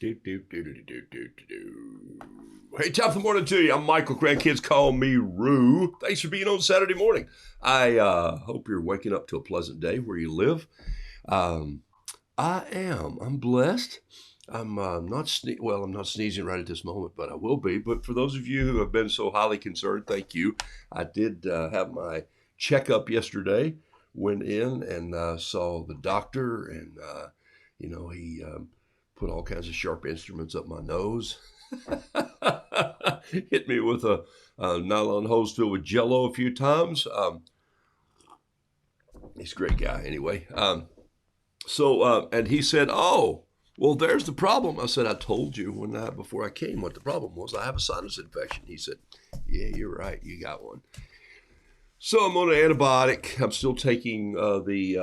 Do, do, do, do, do, do, do, do. Hey, top of the morning to you. I'm Michael. Grandkids call me Roo. Thanks for being on Saturday morning. I hope you're waking up to a pleasant day where you live. Um, I am. I'm blessed. I'm I'm not sneezing right at this moment, but I will be. But for those of you who have been so highly concerned, thank you. I did have my checkup yesterday. Went in and saw the doctor, and he put all kinds of sharp instruments up my nose. Hit me with a nylon hose filled with Jello a few times. He's a great guy, anyway. And he said, "Oh, well, there's the problem." I said, "I told you before I came what the problem was. I have a sinus infection." He said, "Yeah, you're right. You got one." So I'm on an antibiotic. I'm still taking the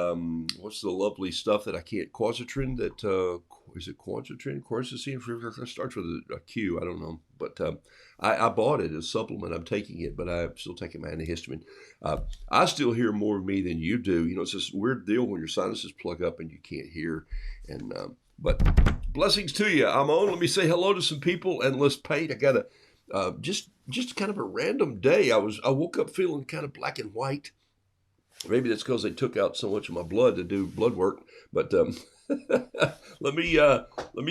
what's the lovely stuff that I can't, quercetin. That is it quercetin? Quercetin. It starts with a Q. I don't know, but I bought it as a supplement. I'm taking it, but I'm still taking my antihistamine. I still hear more of me than you do. You know, it's this weird deal when your sinuses plug up and you can't hear. And but blessings to you. I'm on. Let me say hello to some people and let's paint. I got a just kind of a random day. I woke up feeling kind of black and white. Maybe that's because they took out so much of my blood to do blood work. But let me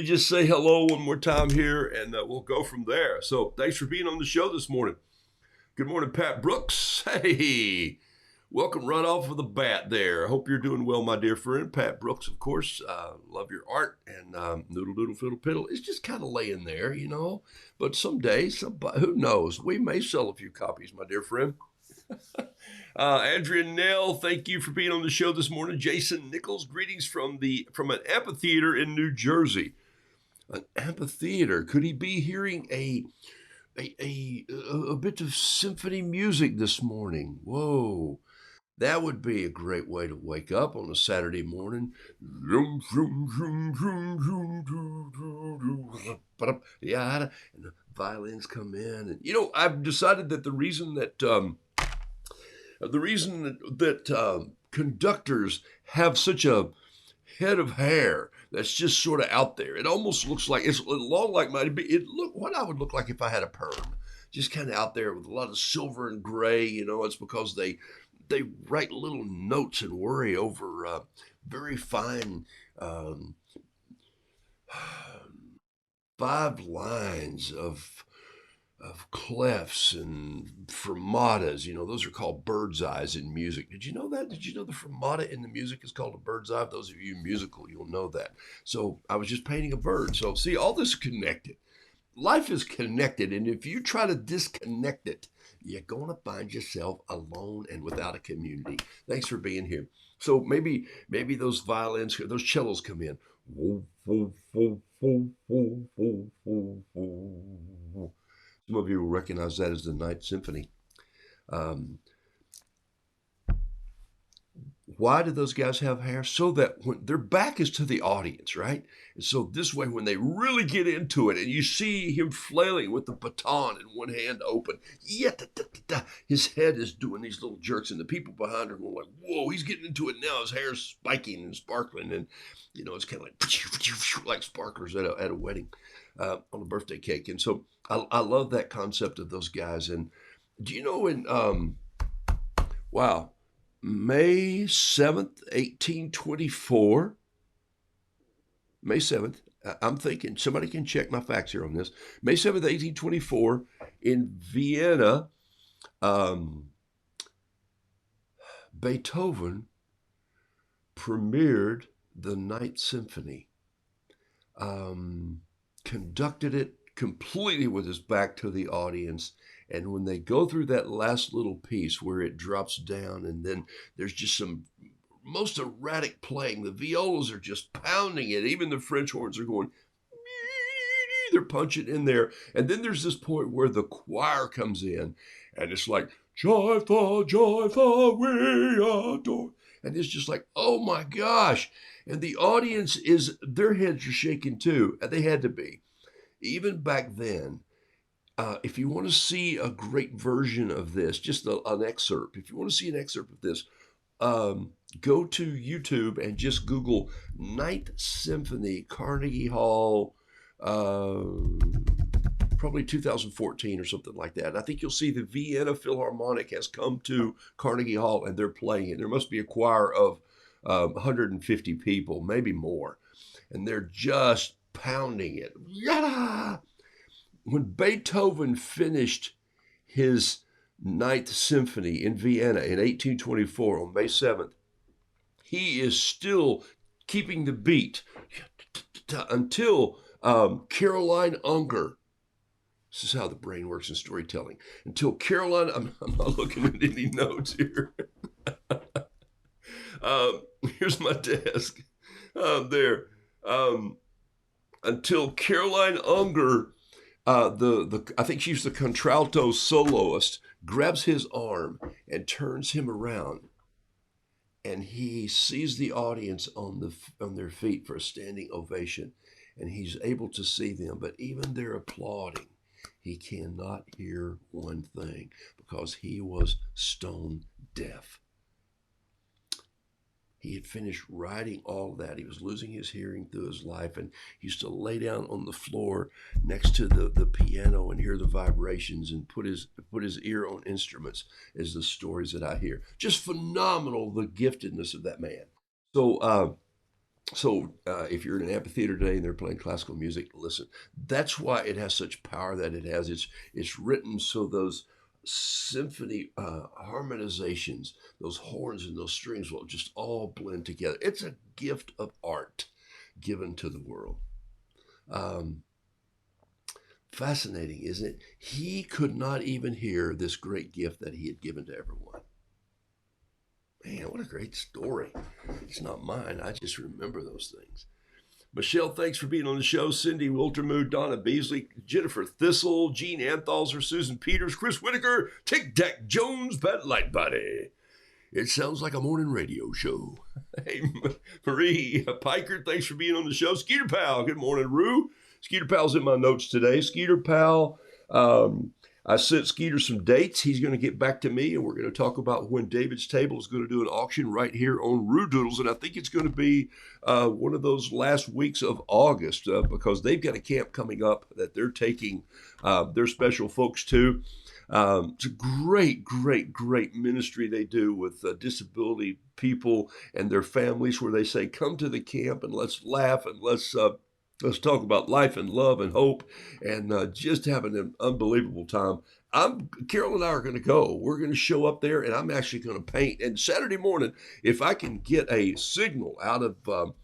just say hello one more time here, and we'll go from there. So thanks for being on the show this morning. Good morning, Pat Brooks. Hey, welcome right off of the bat there. I hope you're doing well, my dear friend. Pat Brooks, of course. Love your art. And Noodle Doodle Fiddle Piddle is just kind of laying there, you know. But someday, somebody, who knows? We may sell a few copies, my dear friend. Andrea Nell, thank you for being on the show this morning. Jason Nichols, greetings from an amphitheater in New Jersey. An amphitheater. Could he be hearing a bit of symphony music this morning? Whoa. That would be a great way to wake up on a Saturday morning. Yeah, and the violins come in, and I've decided that the reason that conductors have such a head of hair that's just sort of out there. It almost looks like it's long, like my it look what I would look like if I had a perm, just kind of out there with a lot of silver and gray. It's because they write little notes and worry over very fine um, 5 lines of clefs and fermatas. Those are called bird's eyes in music. Did you know that? Did you know the fermata in the music is called a bird's eye? Those of you musical, you'll know that. So I was just painting a bird. So see, all this is connected. Life is connected, and if you try to disconnect it, you're going to find yourself alone and without a community. Thanks for being here. So maybe those violins, those cellos come in. Some of you will recognize that as the Ninth Symphony. Um, why do those guys have hair? So that when their back is to the audience, right? And so this way, when they really get into it, and you see him flailing with the baton in one hand open, yeah, his head is doing these little jerks, and the people behind are going like, "Whoa, he's getting into it now." His hair's spiking and sparkling, and it's kind of like sparklers at a wedding on a birthday cake. And so I love that concept of those guys. And do you know wow. May 7th, 1824. May 7th. I'm thinking somebody can check my facts here on this. May 7th, 1824, in Vienna, um, Beethoven premiered the Ninth Symphony, conducted it completely with his back to the audience. And when they go through that last little piece where it drops down, and then there's just some most erratic playing, the violas are just pounding it. Even the French horns are going, they're punching in there. And then there's this point where the choir comes in, and it's like, joyful, joyful, we adore. And it's just like, oh my gosh. And the audience their heads are shaking too. They had to be. Even back then, if you want to see a great version of this, just an excerpt, if you want to see an excerpt of this, go to YouTube and just Google Ninth Symphony, Carnegie Hall, uh, probably 2014 or something like that. And I think you'll see the Vienna Philharmonic has come to Carnegie Hall and they're playing it. There must be a choir of 150 people, maybe more, and they're just pounding it. Yada! When Beethoven finished his Ninth Symphony in Vienna in 1824 on May 7th, he is still keeping the beat until Caroline Unger. This is how the brain works in storytelling. Until Caroline, I'm not looking at any notes here. Here's my desk. There. Until Caroline Unger, I think she's the contralto soloist, grabs his arm and turns him around, and he sees the audience on their feet for a standing ovation, and he's able to see them, but even they're applauding. He cannot hear one thing because he was stone deaf. He had finished writing all that. He was losing his hearing through his life, and he used to lay down on the floor next to the piano and hear the vibrations and put his ear on instruments, is the stories that I hear. Just phenomenal, the giftedness of that man. So, if you're in an amphitheater today and they're playing classical music, listen. That's why it has such power that it has. It's written so those symphony harmonizations, those horns and those strings will just all blend together. It's a gift of art given to the world. Um, Fascinating, isn't it? He could not even hear this great gift that he had given to everyone. Man, what a great story. It's not mine. I just remember those things. Michelle, thanks for being on the show. Cindy Wiltermuth, Donna Beasley, Jennifer Thistle, Jean Anthalzer, Susan Peters, Chris Whitaker, Tic Tac Jones, Pat Lightbody. It sounds like a morning radio show. Hey, Marie Piker, thanks for being on the show. Skeeter Pal, good morning, Rue. Skeeter Pal's in my notes today. Skeeter Pal, I sent Skeeter some dates. He's going to get back to me, and we're going to talk about when David's Table is going to do an auction right here on Roodoodles. And I think it's going to be one of those last weeks of August because they've got a camp coming up that they're taking their special folks to. It's a great, great, great ministry they do with disability people and their families, where they say, come to the camp and let's laugh and let's talk about life and love and hope, and just having an unbelievable time. Carol and I are going to go. We're going to show up there, and I'm actually going to paint. And Saturday morning, if I can get a signal out of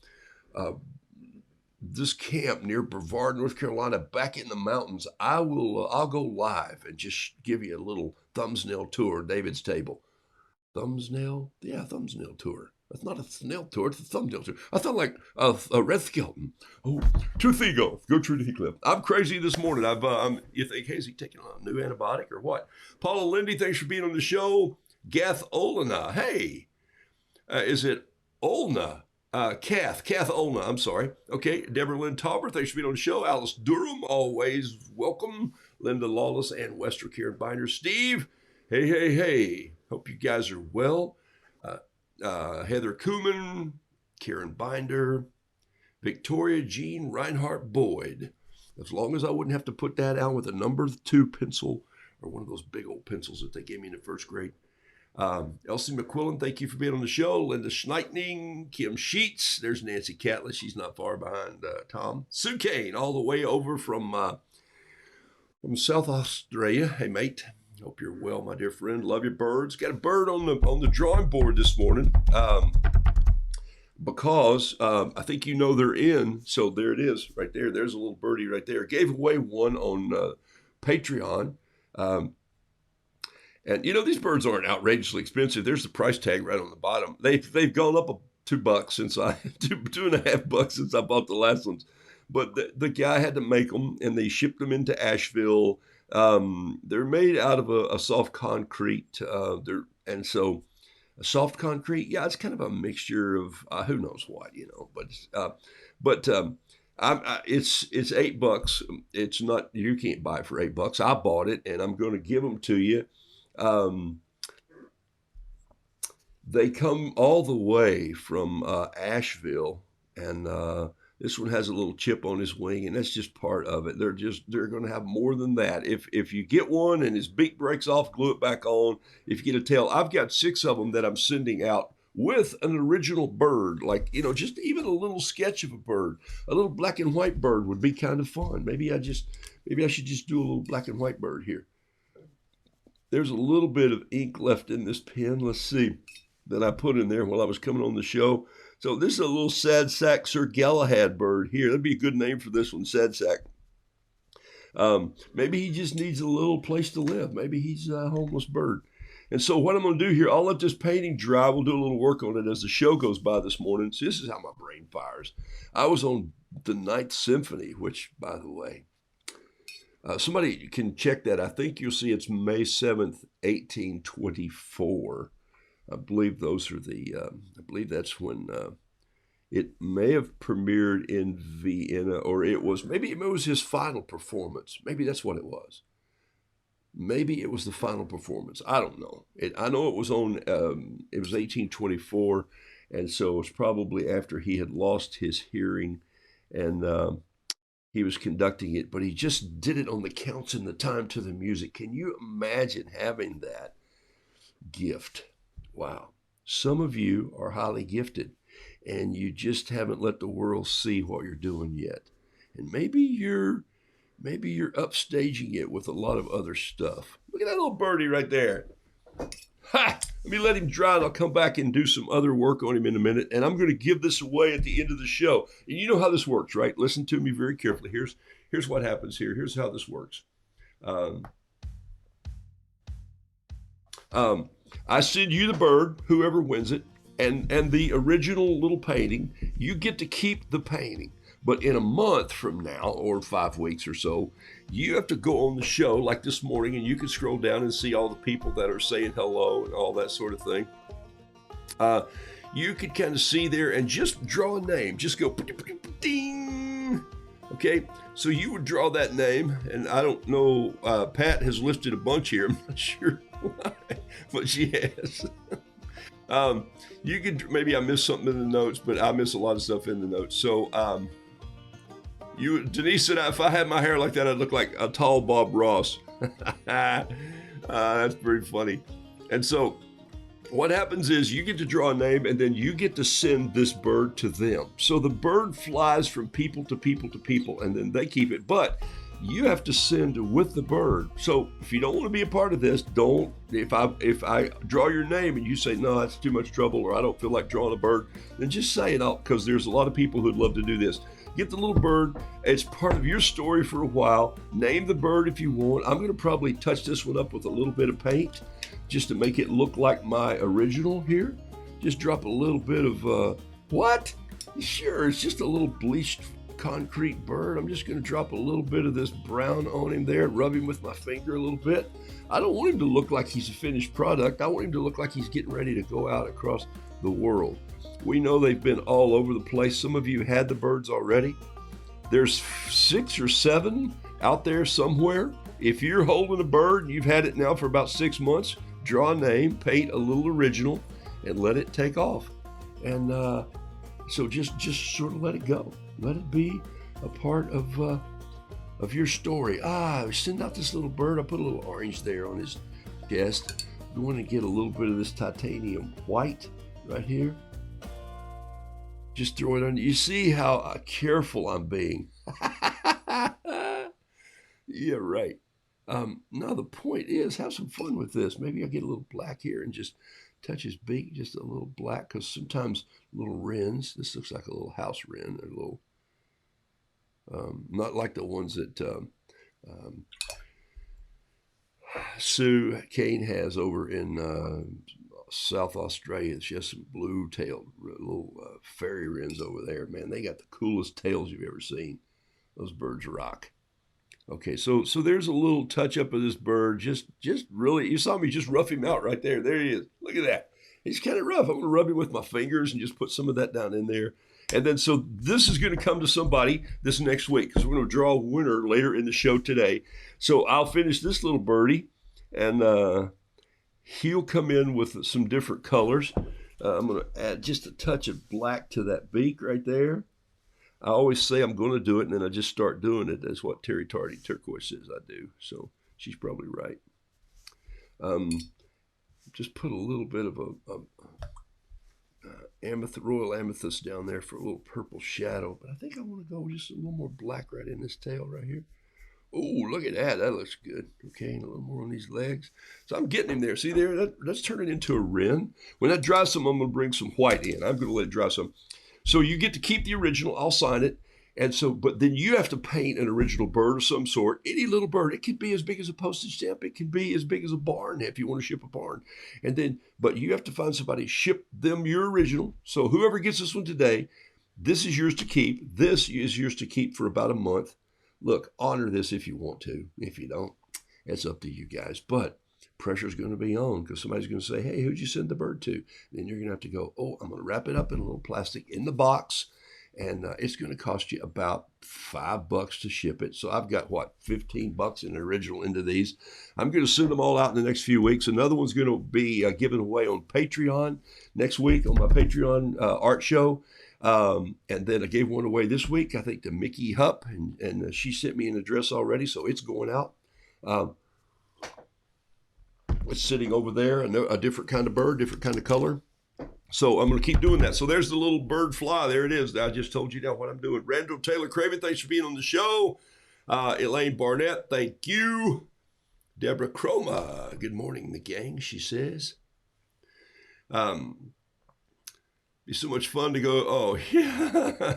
this camp near Brevard, North Carolina, back in the mountains, I'll go live and just give you a little thumbnail tour of David's Table. Thumbnail? Yeah, thumbnail tour. That's not a snail tour, it's a thumbnail tour. I thought like a red skeleton. Oh, Truth Ego, go Truth Heathcliff. I'm crazy this morning. You think, hey, is he taking a new antibiotic or what? Paula Lindy, thanks for being on the show. Gath Olena, hey. Is it Olna? Kath Olna, I'm sorry. Okay, Deborah Lynn Tauber, thanks for being on the show. Alice Durham, always welcome. Linda Lawless and Wester Karen Binder. Steve, hey. Hope you guys are well. Heather Kuhlman, Karen Binder, Victoria Jean Reinhardt Boyd. As long as I wouldn't have to put that out with a number 2 pencil or one of those big old pencils that they gave me in the first grade. Elsie McQuillan, thank you for being on the show. Linda Schneitning, Kim Sheets. There's Nancy Catlett. She's not far behind Tom. Sue Kane, all the way over from South Australia. Hey, mate. Hope you're well, my dear friend. Love your birds. Got a bird on the drawing board this morning because I think you know they're in. So there it is right there. There's a little birdie right there. Gave away one on Patreon. And these birds aren't outrageously expensive. There's the price tag right on the bottom. They've gone up $2 since $2.50 since I bought the last ones. But the guy had to make them, and they shipped them into Asheville. They're made out of a soft concrete. And so a soft concrete, yeah, it's kind of a mixture of who knows what, But it's $8. It's not, you can't buy it for $8. I bought it, and I'm going to give them to you. They come all the way from Asheville, and This one has a little chip on his wing, and that's just part of it. They're going to have more than that. If you get one and his beak breaks off, glue it back on. If you get a tail, I've got 6 of them that I'm sending out with an original bird, like, just even a little sketch of a bird. A little black and white bird would be kind of fun. Maybe I should just do a little black and white bird here. There's a little bit of ink left in this pen. Let's see, that I put in there while I was coming on the show. So this is a little sad sack Sir Galahad bird here. That'd be a good name for this one, sad sack. Maybe he just needs a little place to live. Maybe he's a homeless bird. And so what I'm going to do here, I'll let this painting dry. We'll do a little work on it as the show goes by this morning. So this is how my brain fires. I was on the Ninth Symphony, which, by the way, somebody can check that. I think you'll see it's May 7th, 1824. I believe those are I believe that's when it may have premiered in Vienna, or maybe it was his final performance. Maybe that's what it was. Maybe it was the final performance. I don't know. I know it was 1824, and so it was probably after he had lost his hearing, and he was conducting it, but he just did it on the counts and the time to the music. Can you imagine having that gift? Wow. Some of you are highly gifted, and you just haven't let the world see what you're doing yet. And maybe you're upstaging it with a lot of other stuff. Look at that little birdie right there. Ha! Let me let him dry, and I'll come back and do some other work on him in a minute. And I'm going to give this away at the end of the show. And you know how this works, right? Listen to me very carefully. Here's what happens here. Here's how this works. I send you the bird, whoever wins it, and the original little painting. You get to keep the painting. But in a month from now, or 5 weeks or so, you have to go on the show like this morning, and you can scroll down and see all the people that are saying hello and all that sort of thing. You could kind of see there and just draw a name. Just go ding. Okay, so you would draw that name, and I don't know, Pat has listed a bunch here. I'm not sure why, but she has. You could, maybe I missed something in the notes, but I miss a lot of stuff in the notes. So, Denise said, if I had my hair like that, I'd look like a tall Bob Ross. That's pretty funny. And so what happens is you get to draw a name, and then you get to send this bird to them. So the bird flies from people to people to people, and then they keep it. But you have to send with the bird. So if you don't want to be a part of this, don't. If I draw your name and you say, no, that's too much trouble, or I don't feel like drawing a bird, then just say it out, because there's a lot of people who'd love to do this. Get the little bird. It's part of your story for a while. Name the bird if you want. I'm going to probably touch this one up with a little bit of paint just to make it look like my original here. Just drop a little bit of, what? Sure, it's just a little bleached concrete bird. I'm just going to drop a little bit of this brown on him there, rub him with my finger a little bit. I don't want him to look like he's a finished product. I want him to look like he's getting ready to go out across the world. We know they've been all over the place. Some of you had the birds already. There's 6 or 7 out there somewhere. If you're holding a bird and you've had it now for about 6 months, draw a name, paint a little original, and let it take off. And so just sort of let it go. Let it be a part of your story. Send out this little bird. I put a little orange there on his chest. You want to get a little bit of this titanium white right here. Just throw it on. You see how careful I'm being. Yeah, right. Now the point is, have some fun with this. Maybe I'll get a little black here and just touch his beak, just a little black, because sometimes little wrens, this looks like a little house wren, they're little, not like the ones that Sue Kane has over in South Australia. She has some blue-tailed little fairy wrens over there. Man, they got the coolest tails you've ever seen. Those birds rock. Okay, so there's a little touch-up of this bird. Just really, you saw me just rough him out right there. There he is. Look at that. He's kind of rough. I'm going to rub him with my fingers and just put some of that down in there. And then, so this is going to come to somebody this next week, because we're going to draw a winner later in the show today. So I'll finish this little birdie, and he'll come in with some different colors. I'm going to add just a touch of black to that beak right there. I always say I'm going to do it, and then I just start doing it. That's what Terry Tardy Turquoise says I do. So she's probably right. Just put a little bit of a royal amethyst down there for a little purple shadow. But I think I want to go just a little more black right in this tail right here. Oh, look at that. That looks good. Okay, and a little more on these legs. So I'm getting him there. See there? Let's turn it into a wren. When that dries some, I'm going to bring some white in. I'm going to let it dry some. So you get to keep the original. I'll sign it. And so, but then you have to paint an original bird of some sort. Any little bird. It could be as big as a postage stamp. It can be as big as a barn if you want to ship a barn. And then, but you have to find somebody to ship them your original. So whoever gets this one today, this is yours to keep. This is yours to keep for about a month. Look, honor this if you want to. If you don't, it's up to you guys. But pressure's going to be on because somebody's going to say, hey, who'd you send the bird to? Then you're going to have to go, oh, I'm going to wrap it up in a little plastic in the box. And it's going to cost you about $5 to ship it. So I've got, what, $15 in the original into these. I'm going to send them all out in the next few weeks. Another one's going to be given away on Patreon next week on my Patreon art show. And then I gave one away this week, I think, to Mickey Hupp. And she sent me an address already, so it's going out. It's sitting over there, a different kind of bird, different kind of color. So I'm going to keep doing that. So there's the little bird fly. There it is. I just told you now what I'm doing. Randall Taylor Craven, thanks for being on the show. Elaine Barnett, thank you. Deborah Chroma, good morning, the gang, she says. Be so much fun to go, oh, yeah.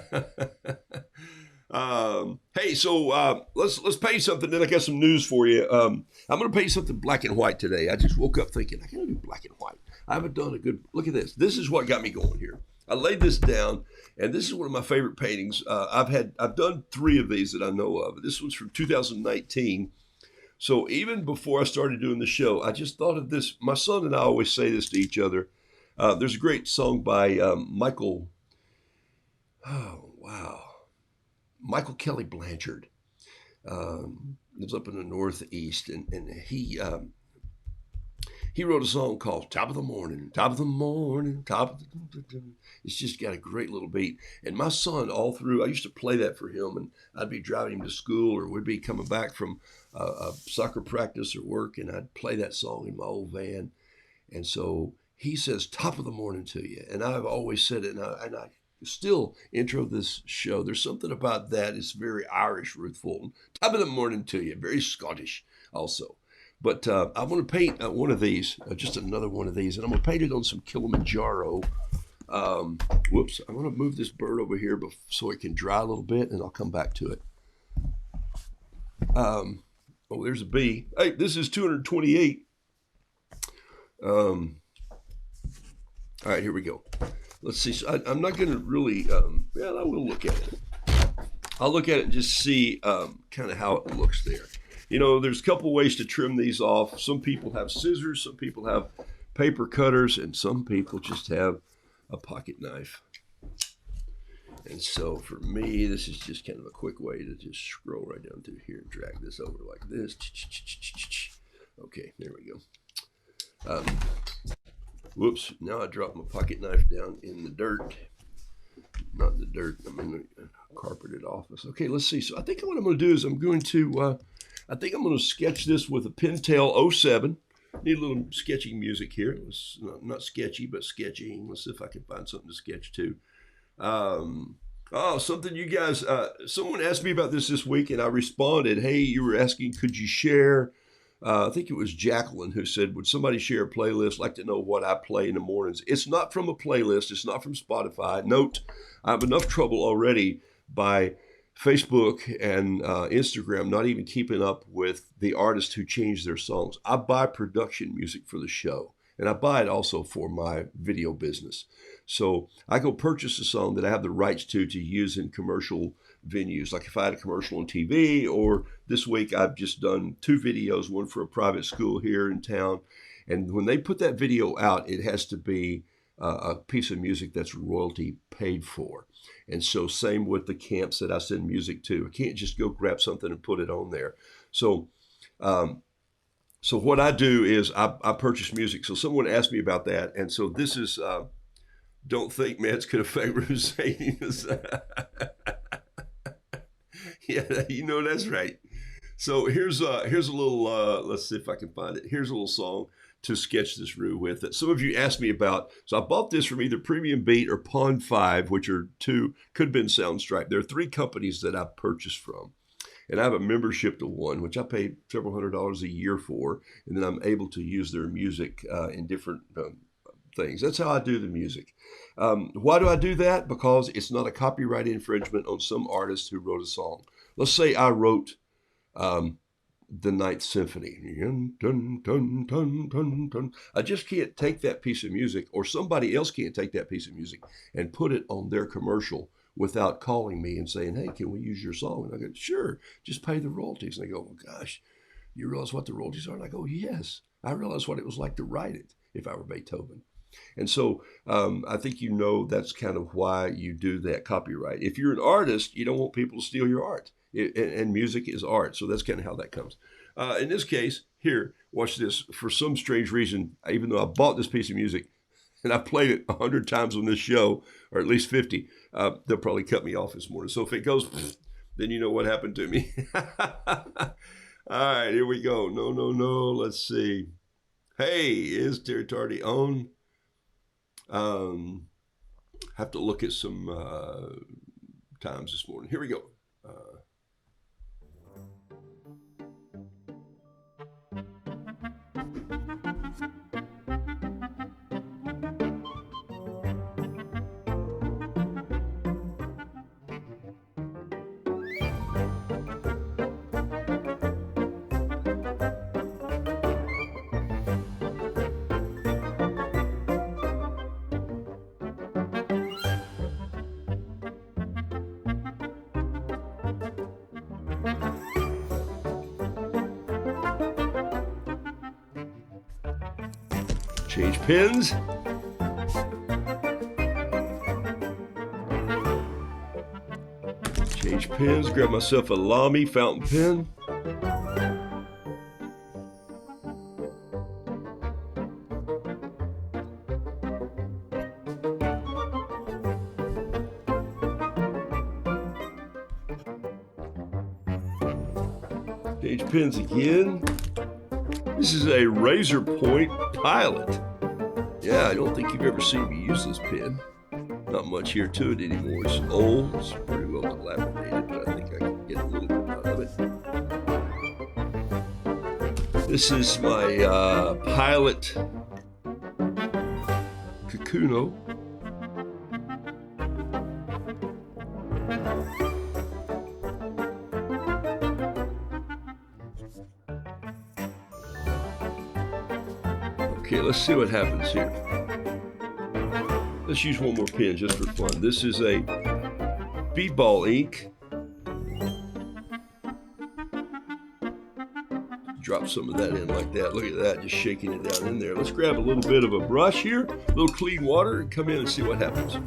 Hey, so let's pay something. Then I got some news for you. I'm going to pay something black and white today. I just woke up thinking, I got to do black and white. I haven't done a good, look at this. This is what got me going here. I laid this down, and this is one of my favorite paintings. I've done 3 of these that I know of. This one's from 2019. So even before I started doing the show, I just thought of this. My son and I always say this to each other. There's a great song by Michael Kelly Blanchard. Lives up in the Northeast, and he wrote a song called Top of the Morning, Top of the Morning, Top of the... It's just got a great little beat. And my son, all through, I used to play that for him, and I'd be driving him to school, or we'd be coming back from a soccer practice or work, and I'd play that song in my old van. And so he says, top of the morning to you. And I've always said it, and I still intro this show. There's something about that. It's very Irish, Ruth Fulton. Top of the morning to you. Very Scottish also. But I want to paint one of these, just another one of these, and I'm going to paint it on some Kilimanjaro. Whoops, I'm going to move this bird over here so it can dry a little bit, and I'll come back to it. Oh, there's a bee. Hey, this is 228. All right, here we go. Let's see. So I'm not going to really, well, I will look at it. I'll look at it and just see kind of how it looks there. You know, there's a couple ways to trim these off. Some people have scissors, some people have paper cutters, and some people just have a pocket knife. And so for me, this is just kind of a quick way to just scroll right down through here and drag this over like this. Okay, there we go. Whoops, now I dropped my pocket knife down in the dirt. Not in the dirt, I'm in the carpeted office. Okay, let's see. So I think what I'm going to do is I'm going to sketch this with a Pentel 07. Need a little sketching music here. It's not sketchy, but sketching. Let's see if I can find something to sketch to. Something you guys, someone asked me about this week, and I responded, hey, you were asking, could you share? I think it was Jacqueline who said, would somebody share a playlist? Like to know what I play in the mornings. It's not from a playlist. It's not from Spotify. Note, I have enough trouble already by Facebook and Instagram not even keeping up with the artists who change their songs. I buy production music for the show, and I buy it also for my video business. So I go purchase a song that I have the rights to use in commercial venues. Like if I had a commercial on TV, or this week I've just done 2 videos, one for a private school here in town. And when they put that video out, it has to be a piece of music that's royalty paid for. And so same with the camps that I send music to. I can't just go grab something and put it on there. So what I do is I purchase music. So someone asked me about that. And so this is, don't think Mets could affect Ruth Sadie's. Yeah, you know that's right. So here's a little let's see if I can find it. Here's a little song to sketch this rue with that some of you asked me about. So I bought this from either Premium Beat or Pond 5, which are two, could have been Soundstripe. There are three companies that I purchased from. And I have a membership to one, which I pay several $100s a year for, and then I'm able to use their music in different things. That's how I do the music. Why do I do that? Because it's not a copyright infringement on some artist who wrote a song. Let's say I wrote the Ninth Symphony. Dun, dun, dun, dun, dun. I just can't take that piece of music, or somebody else can't take that piece of music and put it on their commercial without calling me and saying, hey, can we use your song? And I go, sure, just pay the royalties. And they go, oh, gosh, you realize what the royalties are? And I go, yes, I realize what it was like to write it if I were Beethoven. And so I think you know that's kind of why you do that copyright. If you're an artist, you don't want people to steal your art. And music is art. So that's kind of how that comes. In this case, here, watch this. For some strange reason, even though I bought this piece of music, and I played it 100 times on this show, or at least 50, they'll probably cut me off this morning. So if it goes, then you know what happened to me. All right, here we go. No. Let's see. Hey, is Terry Tardy on? Have to look at some times this morning. Here we go. Change pins. Change pins. Grab myself a Lamy fountain pen. Change pins again. This is a Razor Point Pilot. Yeah, I don't think you've ever seen me use this pen. Not much here to it anymore. It's old, it's pretty well dilapidated, but I think I can get a little bit out of it. This is my Pilot Kakuno. Okay, let's see what happens here. Let's use one more pen just for fun. This is a beadball ink. Drop some of that in like that. Look at that, just shaking it down in there. Let's grab a little bit of a brush here, a little clean water, and come in and see what happens.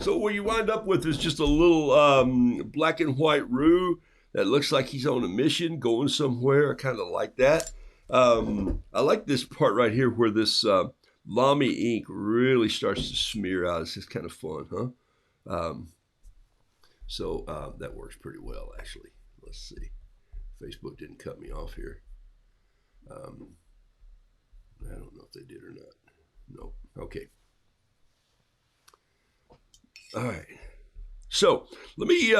So what you wind up with is just a little black and white Roo that looks like he's on a mission, going somewhere. I kind of like that. I like this part right here where this Lamy ink really starts to smear out. It's just kind of fun, huh? So that works pretty well, actually. Let's see. Facebook didn't cut me off here. I don't know if they did or not. Nope. Okay. All right. So let me.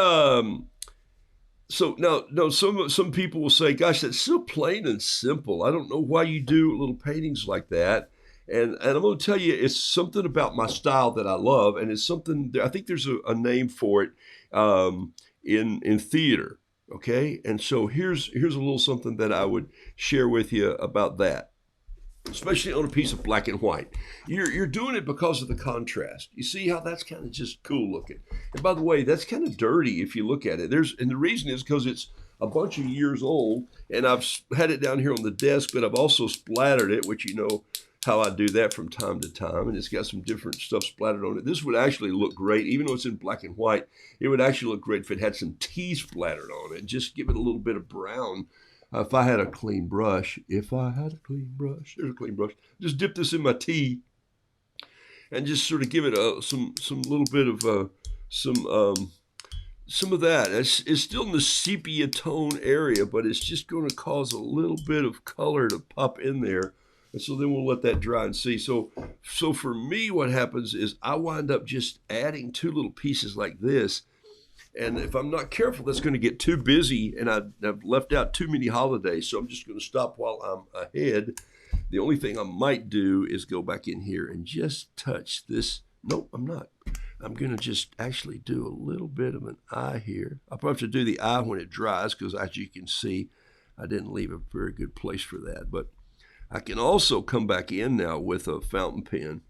So now, some people will say, "Gosh, that's so plain and simple. I don't know why you do little paintings like that." And I'm going to tell you, it's something about my style that I love, and it's something. I think there's a name for it in theater. Okay, and so here's a little something that I would share with you about that. Especially on a piece of black and white. You're doing it because of the contrast. You see how that's kind of just cool looking. And by the way, that's kind of dirty if you look at it. And the reason is because it's a bunch of years old, and I've had it down here on the desk, but I've also splattered it, which you know how I do that from time to time, and it's got some different stuff splattered on it. This would actually look great, even though it's in black and white. It would actually look great if it had some tea splattered on it. Just give it a little bit of brown. If I had a clean brush, there's a clean brush. Just dip this in my tea, and just sort of give it some little bit of some of that. It's still in the sepia tone area, but it's just going to cause a little bit of color to pop in there. And so then we'll let that dry and see. So for me, what happens is I wind up just adding two little pieces like this. And if I'm not careful, that's going to get too busy, and I've left out too many holidays. So I'm just going to stop while I'm ahead. The only thing I might do is go back in here and just touch this. Nope, I'm not. I'm going to just actually do a little bit of an eye here. I'll probably have to do the eye when it dries, because as you can see, I didn't leave a very good place for that. But I can also come back in now with a fountain pen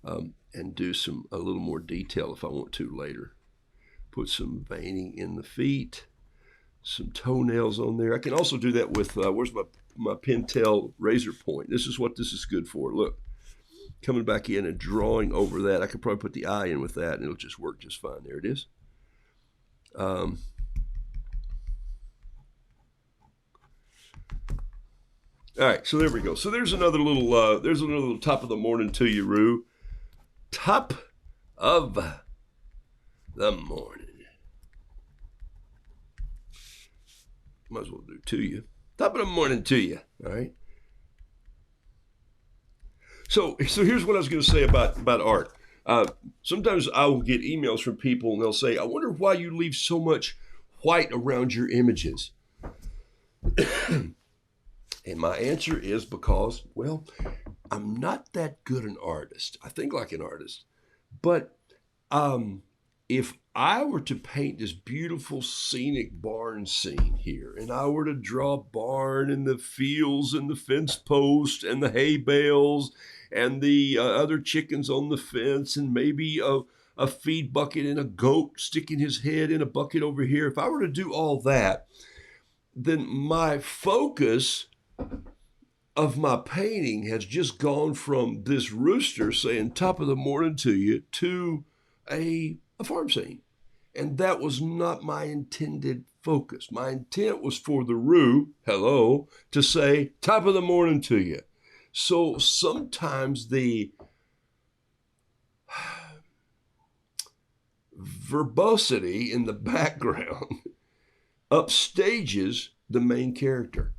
and do a little more detail if I want to later. Put some veining in the feet, some toenails on there. I can also do that with, where's my Pentel razor point? This is what this is good for. Look, coming back in and drawing over that. I could probably put the eye in with that, and it'll just work just fine. There it is. All right, so there we go. So there's another little top of the morning to you, Roo. Top of the morning. Might as well do to you. Top of the morning to you. All right. So here's what I was going to say about art. Sometimes I will get emails from people, and they'll say, "I wonder why you leave so much white around your images." And my answer is because, well, I'm not that good an artist. I think like an artist. But if I were to paint this beautiful scenic barn scene here, and I were to draw a barn and the fields and the fence post and the hay bales and the other chickens on the fence and maybe a feed bucket and a goat sticking his head in a bucket over here, if I were to do all that, then my focus of my painting has just gone from this rooster saying top of the morning to you to a farm scene. And that was not my intended focus. My intent was for the Roo, hello, to say top of the morning to you. So sometimes the verbosity in the background upstages the main character.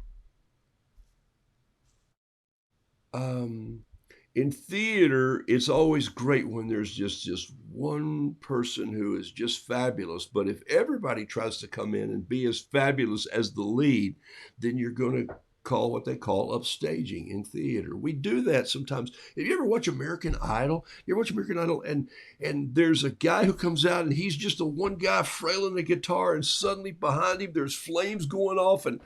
In theater, it's always great when there's just one person who is just fabulous. But if everybody tries to come in and be as fabulous as the lead, then you're going to call what they call upstaging in theater. We do that sometimes. If you ever watch American Idol, and there's a guy who comes out and he's just a one guy frailing the guitar, and suddenly behind him there's flames going off and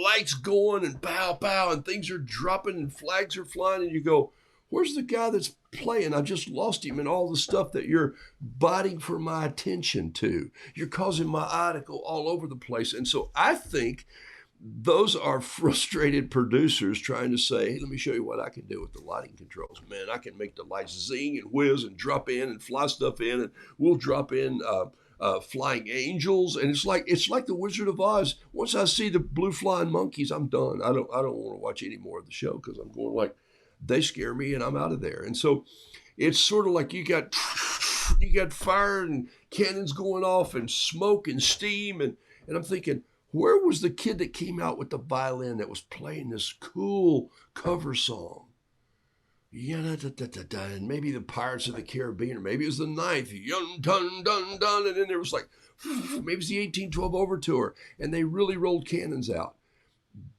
lights going and pow, pow, and things are dropping and flags are flying, and you go, where's the guy that's playing? I just lost him in all the stuff that you're biting for my attention to. You're causing my eye to go all over the place. And so I think those are frustrated producers trying to say, hey, let me show you what I can do with the lighting controls. Man, I can make the lights zing and whiz and drop in and fly stuff in, and we'll drop in flying angels. And it's like the Wizard of Oz. Once I see the blue flying monkeys, I'm done. I don't want to watch any more of the show, because I'm going like, they scare me and I'm out of there. And so it's sort of like you got fire and cannons going off and smoke and steam. And I'm thinking, where was the kid that came out with the violin that was playing this cool cover song? And maybe the Pirates of the Caribbean, or maybe it was the Ninth, dun, dun, dun, dun. And then there was like, maybe it's the 1812 Overture. And they really rolled cannons out.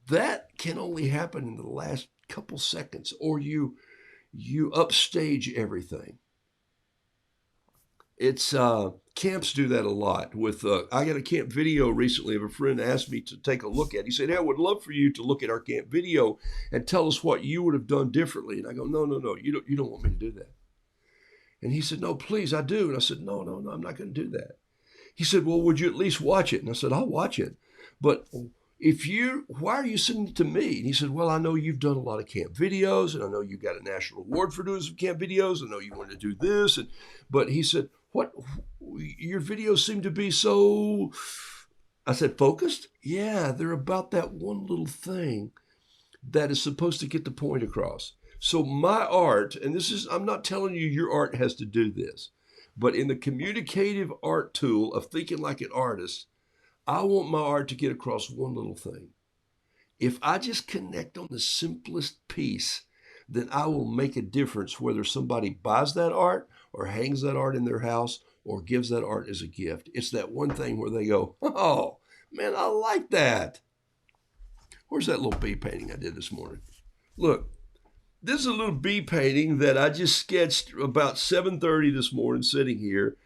That can only happen in the last couple seconds, or you upstage everything. It's camps do that a lot. With I got a camp video recently of a friend asked me to take a look at. He said, hey, I would love for you to look at our camp video and tell us what you would have done differently. And I go, no, you don't want me to do that. And he said, no, please, I do. And I said, no, I'm not going to do that. He said, well, would you at least watch it? And I said, I'll watch it. But why are you sending it to me? And he said, well, I know you've done a lot of camp videos, and I know you got a national award for doing some camp videos. I know you want to do this. But he said, your videos seem to be so, I said, focused? Yeah, they're about that one little thing that is supposed to get the point across. So my art, and I'm not telling you your art has to do this, but in the communicative art tool of thinking like an artist, I want my art to get across one little thing. If I just connect on the simplest piece, then I will make a difference whether somebody buys that art or hangs that art in their house or gives that art as a gift. It's that one thing where they go, oh, man, I like that. Where's that little bee painting I did this morning? Look, this is a little bee painting that I just sketched about 7:30 this morning sitting here.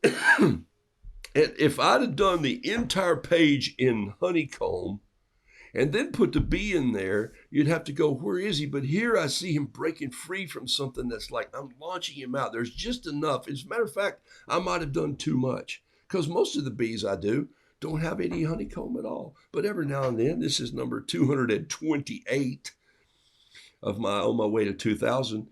And if I'd have done the entire page in honeycomb and then put the bee in there, you'd have to go, where is he? But here I see him breaking free from something that's like, I'm launching him out. There's just enough. As a matter of fact, I might have done too much because most of the bees I do don't have any honeycomb at all. But every now and then, this is number 228 on my way to 2,000.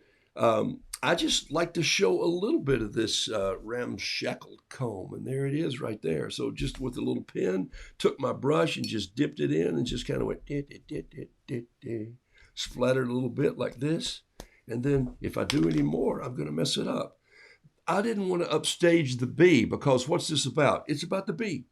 I just like to show a little bit of this ramshackled comb, and there it is right there. So just with a little pen, took my brush and just dipped it in and just kind of went, splattered a little bit like this. And then if I do any more, I'm going to mess it up. I didn't want to upstage the bee because what's this about? It's about the bee.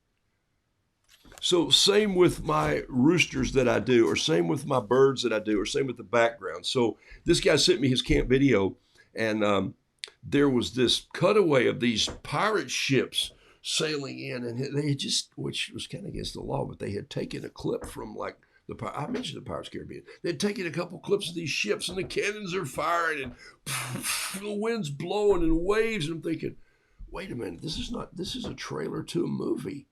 So same with my roosters that I do, or same with my birds that I do, or same with the background. So this guy sent me his camp video, and there was this cutaway of these pirate ships sailing in, and they had just, which was kind of against the law, but they had taken a clip from like I mentioned the Pirates of the Caribbean. They'd taken a couple clips of these ships, and the cannons are firing, and the wind's blowing, and waves, and I'm thinking, wait a minute, this is a trailer to a movie.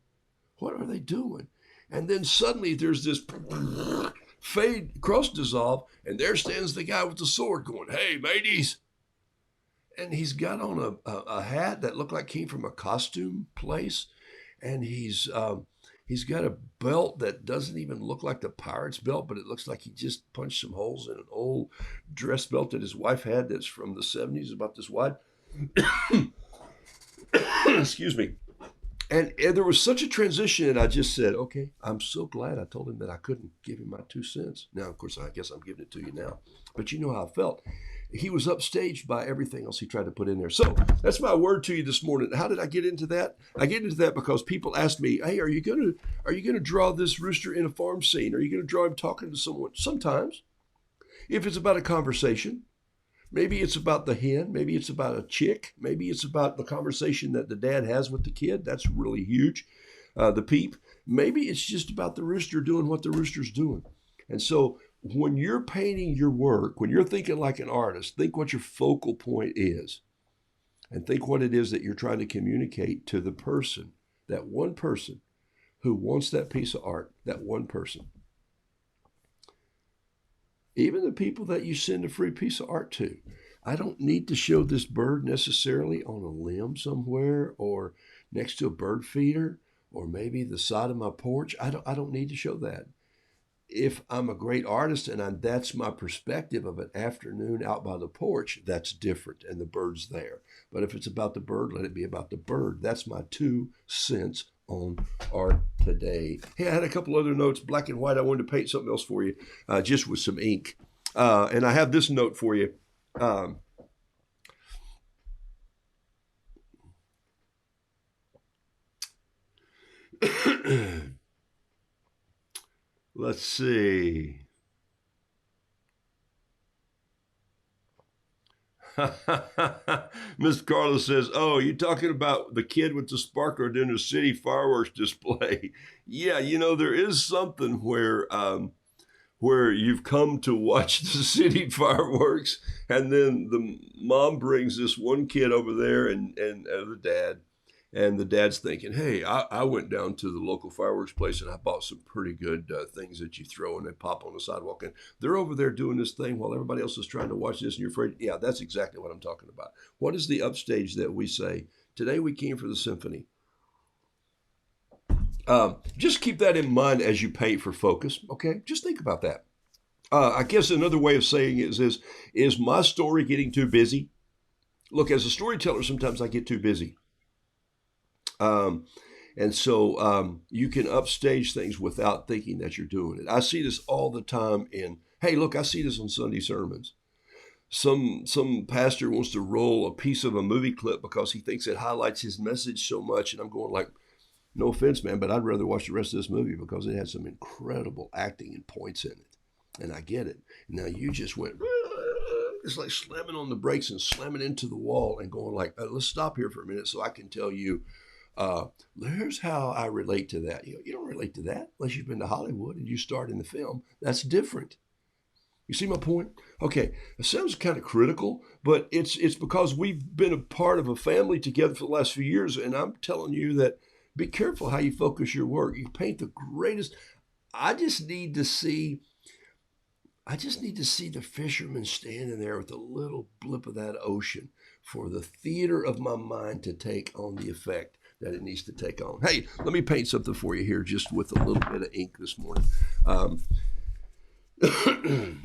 What are they doing? And then suddenly there's this fade, cross dissolve, and there stands the guy with the sword going, hey, mateys. And he's got on a hat that looked like came from a costume place. And he's got a belt that doesn't even look like the pirate's belt, but it looks like he just punched some holes in an old dress belt that his wife had that's from the 70s, about this wide. Excuse me. And there was such a transition, and I just said, okay, I'm so glad I told him that I couldn't give him my 2 cents. Now, of course, I guess I'm giving it to you now. But you know how I felt. He was upstaged by everything else he tried to put in there. So that's my word to you this morning. How did I get into that? I get into that because people ask me, hey, are you gonna draw this rooster in a farm scene? Are you gonna draw him talking to someone? Sometimes. If it's about a conversation. Maybe it's about the hen. Maybe it's about a chick. Maybe it's about the conversation that the dad has with the kid. That's really huge. The peep. Maybe it's just about the rooster doing what the rooster's doing. And so when you're painting your work, when you're thinking like an artist, think what your focal point is. And think what it is that you're trying to communicate to the person, that one person who wants that piece of art, that one person. Even the people that you send a free piece of art to. I don't need to show this bird necessarily on a limb somewhere or next to a bird feeder or maybe the side of my porch. I don't need to show that. If I'm a great artist and that's my perspective of an afternoon out by the porch, that's different and the bird's there. But if it's about the bird, let it be about the bird. That's my 2 cents on art today. Hey, I had a couple other notes, black and white. I wanted to paint something else for you, just with some ink. And I have this note for you. Let's see. Miss Carla says, oh, you talking about the kid with the sparkler during the city fireworks display? Yeah, there is something where you've come to watch the city fireworks, and then the mom brings this one kid over there and the dad. And the dad's thinking, hey, I went down to the local fireworks place and I bought some pretty good things that you throw and they pop on the sidewalk. And they're over there doing this thing while everybody else is trying to watch this and you're afraid. Yeah, that's exactly what I'm talking about. What is the upstage that we say, today we came for the symphony? Just keep that in mind as you paint for focus. Okay, just think about that. I guess another way of saying it is my story getting too busy? Look, as a storyteller, sometimes I get too busy. Um, and so you can upstage things without thinking that you're doing it. I see this all the time hey, look, I see this on Sunday sermons. Some pastor wants to roll a piece of a movie clip because he thinks it highlights his message so much. And I'm going like, no offense, man, but I'd rather watch the rest of this movie because it has some incredible acting and points in it. And I get it. Now you just went, it's like slamming on the brakes and slamming into the wall and going like, let's stop here for a minute so I can tell you, here's how I relate to that. You don't relate to that unless you've been to Hollywood and you start in the film. That's different. You see my point? Okay, it sounds kind of critical, but it's because we've been a part of a family together for the last few years, and I'm telling you that be careful how you focus your work. You paint the greatest. I just need to see the fisherman standing there with a little blip of that ocean for the theater of my mind to take on the effect that it needs to take on. Hey, let me paint something for you here just with a little bit of ink this morning.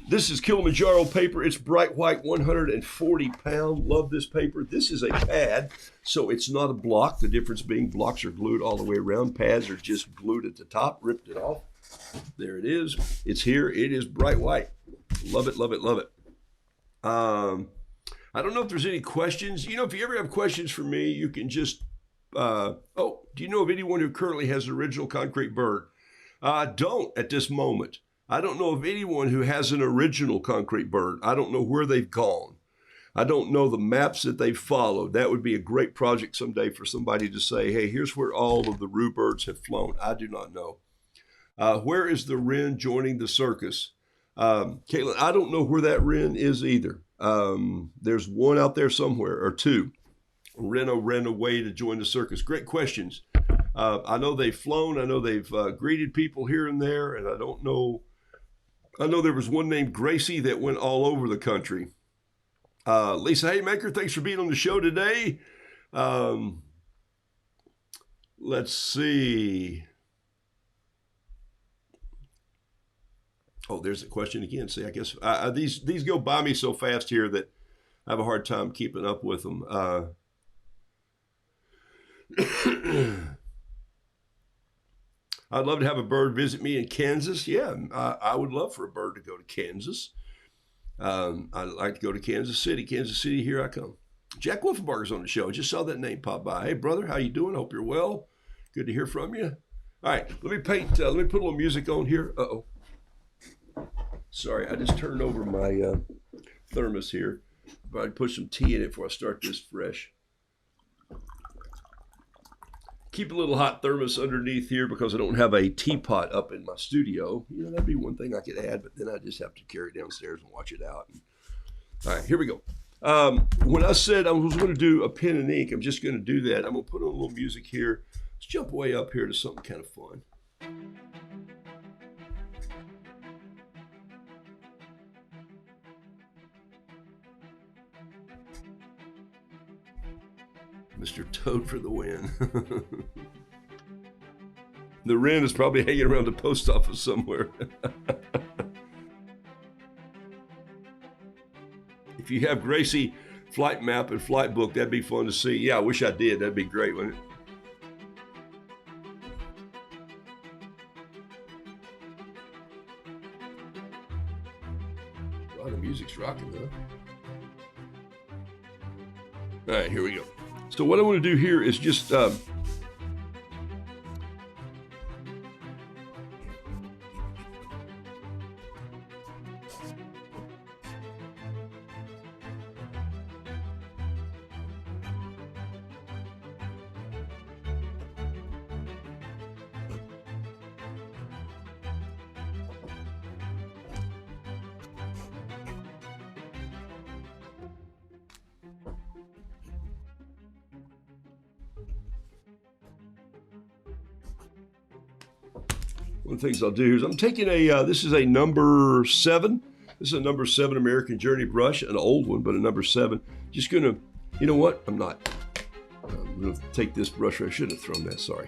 This is Kilimanjaro paper. It's bright white, 140 pound. Love this paper. This is a pad, so it's not a block. The difference being blocks are glued all the way around. Pads are just glued at the top, ripped it off. There it is. It's here. It is bright white. Love it, love it, love it. I don't know if there's any questions. If you ever have questions for me, you can just, do you know of anyone who currently has an original concrete bird? I don't at this moment. I don't know of anyone who has an original concrete bird. I don't know where they've gone. I don't know the maps that they've followed. That would be a great project someday for somebody to say, hey, here's where all of the Roo birds have flown. I do not know. Where is the wren joining the circus? Caitlin, I don't know where that wren is either. There's one out there somewhere, or two. Reno ran away to join the circus. Great questions. I know they've flown. I know they've greeted people here and there, and I don't know. I know there was one named Gracie that went all over the country. Lisa Haymaker, thanks for being on the show today. Let's see. Oh, there's a question again. See, I guess these go by me so fast here that I have a hard time keeping up with them. I'd love to have a bird visit me in Kansas. Yeah, I would love for a bird to go to Kansas. I'd like to go to Kansas City. Kansas City, here I come. Jack Wolfenbarger's on the show. I just saw that name pop by. Hey, brother, how you doing? Hope you're well. Good to hear from you. All right, let me paint. Let me put a little music on here. Uh-oh. Sorry, I just turned over my thermos here. But I'd put some tea in it before I start this fresh. Keep a little hot thermos underneath here because I don't have a teapot up in my studio. That'd be one thing I could add, but then I just have to carry it downstairs and watch it out. All right, here we go. When I said I was going to do a pen and ink, I'm just going to do that. I'm going to put on a little music here. Let's jump way up here to something kind of fun. Mr. Toad for the win. The wren is probably hanging around the post office somewhere. If you have Gracie flight map and flight book, that'd be fun to see. Yeah, I wish I did. That'd be great, wouldn't it? Wow, the music's rocking, though. All right, here we go. So what I want to do here is just one of the things I'll do here is I'm taking this is a number 7. This is a number 7 American Journey brush, an old one, but a number 7. Just gonna, I'm gonna take this brush. I shouldn't have thrown that, sorry.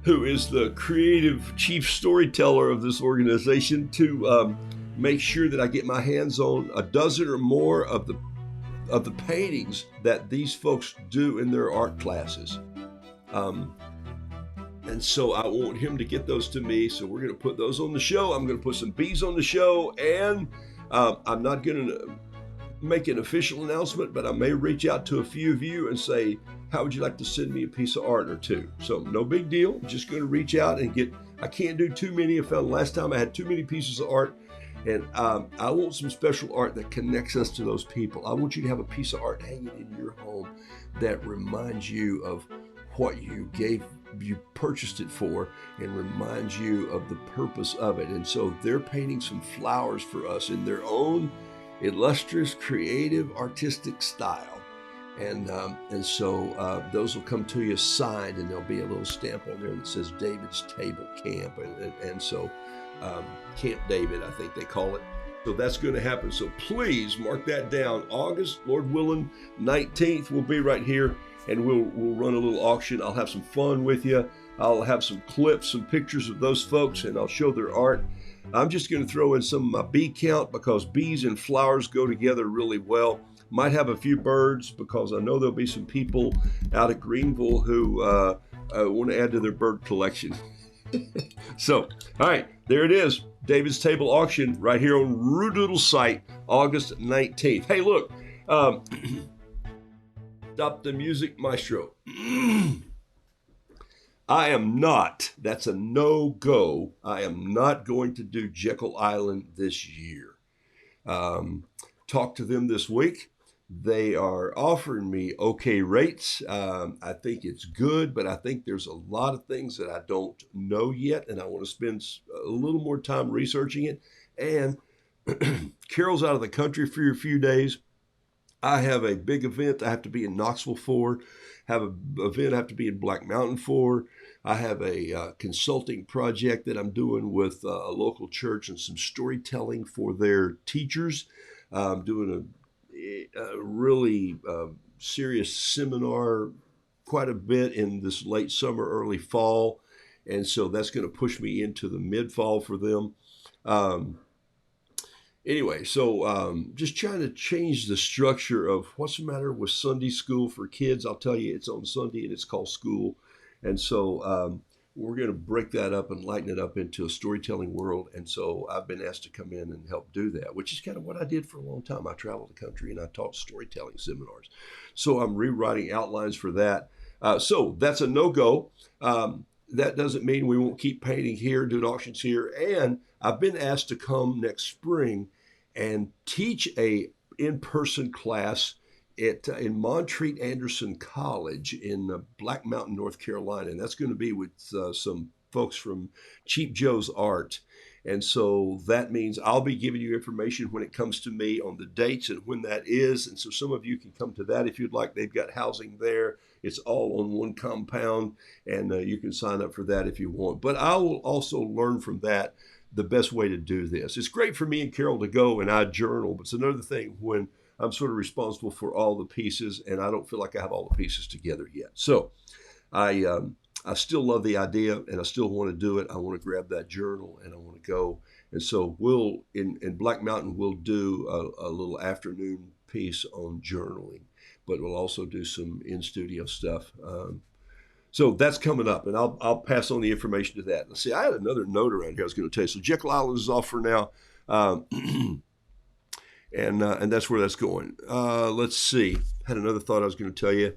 who is the creative chief storyteller of this organization, to make sure that I get my hands on a dozen or more of the paintings that these folks do in their art classes. And so I want him to get those to me. So we're going to put those on the show. I'm going to put some bees on the show, and I'm not going to make an official announcement, but I may reach out to a few of you and say, how would you like to send me a piece of art or two? So no big deal. I'm just going to reach out and I can't do too many. I found last time I had too many pieces of art, and I want some special art that connects us to those people. I want you to have a piece of art hanging in your home that reminds you of what you purchased it for, and reminds you of the purpose of it. And so they're painting some flowers for us in their own illustrious, creative, artistic style. And so those will come to you signed, and there'll be a little stamp on there that says David's Table Camp. And so Camp David, I think they call it. So that's going to happen. So please mark that down. August, Lord willing, 19th, we'll be right here, and we'll run a little auction. I'll have some fun with you. I'll have some clips, some pictures of those folks, and I'll show their art. I'm just going to throw in some of my bee count, because bees and flowers go together really well. Might have a few birds, because I know there'll be some people out at Greenville who want to add to their bird collection. So, all right, there it is. David's Table Auction right here on Roodoodles site, August 19th. Hey, look, stop the music, maestro. I am not, that's a no-go, I am not going to do Jekyll Island this year. Talked to them this week. They are offering me okay rates. I think it's good, but I think there's a lot of things that I don't know yet, and I want to spend a little more time researching it. And Carol's out of the country for a few days. I have a big event I have to be in Knoxville for, have an event I have to be in Black Mountain for. I have a consulting project that I'm doing with a local church and some storytelling for their teachers. I'm doing a really serious seminar quite a bit in this late summer, early fall. And so that's going to push me into the mid-fall for them. Anyway, so just trying to change the structure of what's the matter with Sunday school for kids. I'll tell you, it's on Sunday and it's called school. And so we're going to break that up and lighten it up into a storytelling world. And so I've been asked to come in and help do that, which is kind of what I did for a long time. I traveled the country and I taught storytelling seminars. So I'm rewriting outlines for that. So that's a no-go. That doesn't mean we won't keep painting here, doing auctions here. And I've been asked to come next spring and teach a in-person class in Montreat Anderson College in Black Mountain, North Carolina. And that's going to be with some folks from Cheap Joe's Art. And so that means I'll be giving you information when it comes to me on the dates and when that is. And so some of you can come to that if you'd like. They've got housing there. It's all on one compound, and you can sign up for that if you want. But I will also learn from that the best way to do this. It's great for me and Carol to go and I journal, but it's another thing when I'm sort of responsible for all the pieces, and I don't feel like I have all the pieces together yet. So I still love the idea, and I still want to do it. I want to grab that journal, and I want to go. And so we'll, in Black Mountain, we'll do a little afternoon piece on journaling, but we'll also do some in-studio stuff. So that's coming up, and I'll pass on the information to that. Let's see, I had another note around here I was going to tell you. So Jekyll Island is off for now. And that's where that's going. Let's see. Had another thought I was going to tell you.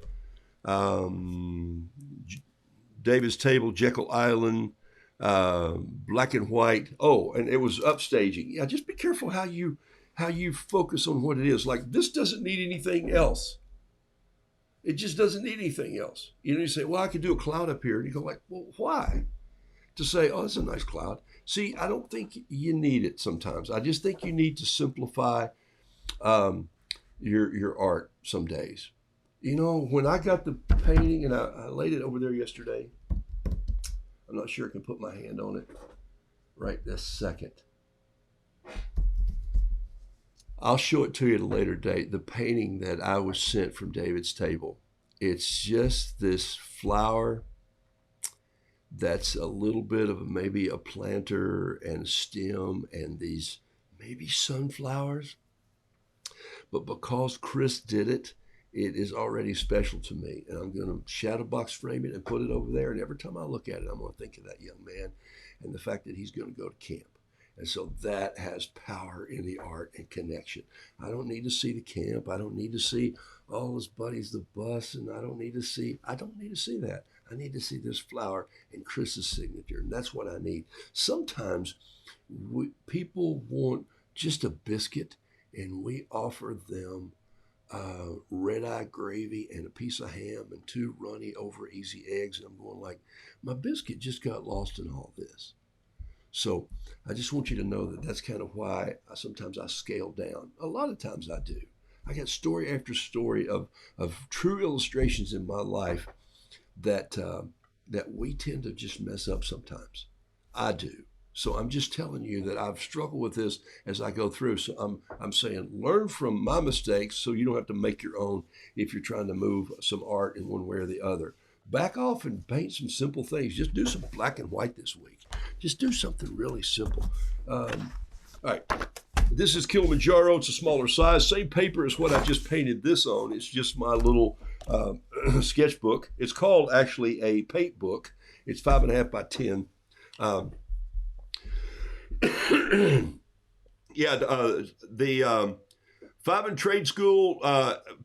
David's Table, Jekyll Island, black and white. Oh, and it was upstaging. Yeah, just be careful how you focus on what it is. Like, this doesn't need anything else. It just doesn't need anything else. You say, well, I could do a cloud up here. And you go like, well, why? To say, oh, it's a nice cloud. See, I don't think you need it sometimes. I just think you need to simplify your art some days. You know, when I got the painting and I laid it over there yesterday, I'm not sure I can put my hand on it right this second. I'll show it to you at a later date, the painting that I was sent from David's Table. It's just this flower that's a little bit of maybe a planter and a stem and these maybe sunflowers. But because Chris did it, it is already special to me. And I'm going to shadow box frame it and put it over there. And every time I look at it, I'm going to think of that young man and the fact that he's going to go to camp. And so that has power in the art and connection. I don't need to see the camp. I don't need to see all his buddies, the bus, and I don't need to see that. I need to see this flower and Chris's signature. And that's what I need. Sometimes people want just a biscuit, and we offer them red-eye gravy and a piece of ham and 2 runny over easy eggs. And I'm going like, my biscuit just got lost in all this. So I just want you to know that that's kind of why sometimes I scale down. A lot of times I do. I got story after story of true illustrations in my life that we tend to just mess up sometimes. I do. So I'm just telling you that I've struggled with this as I go through. So I'm saying learn from my mistakes so you don't have to make your own if you're trying to move some art in one way or the other. Back off and paint some simple things. Just do some black and white this week. Just do something really simple. All right. This is Kilimanjaro. It's a smaller size. Same paper as what I just painted this on. It's just my little sketchbook. It's called actually a paint book. It's 5.5 by 10. The 5 and Trade School,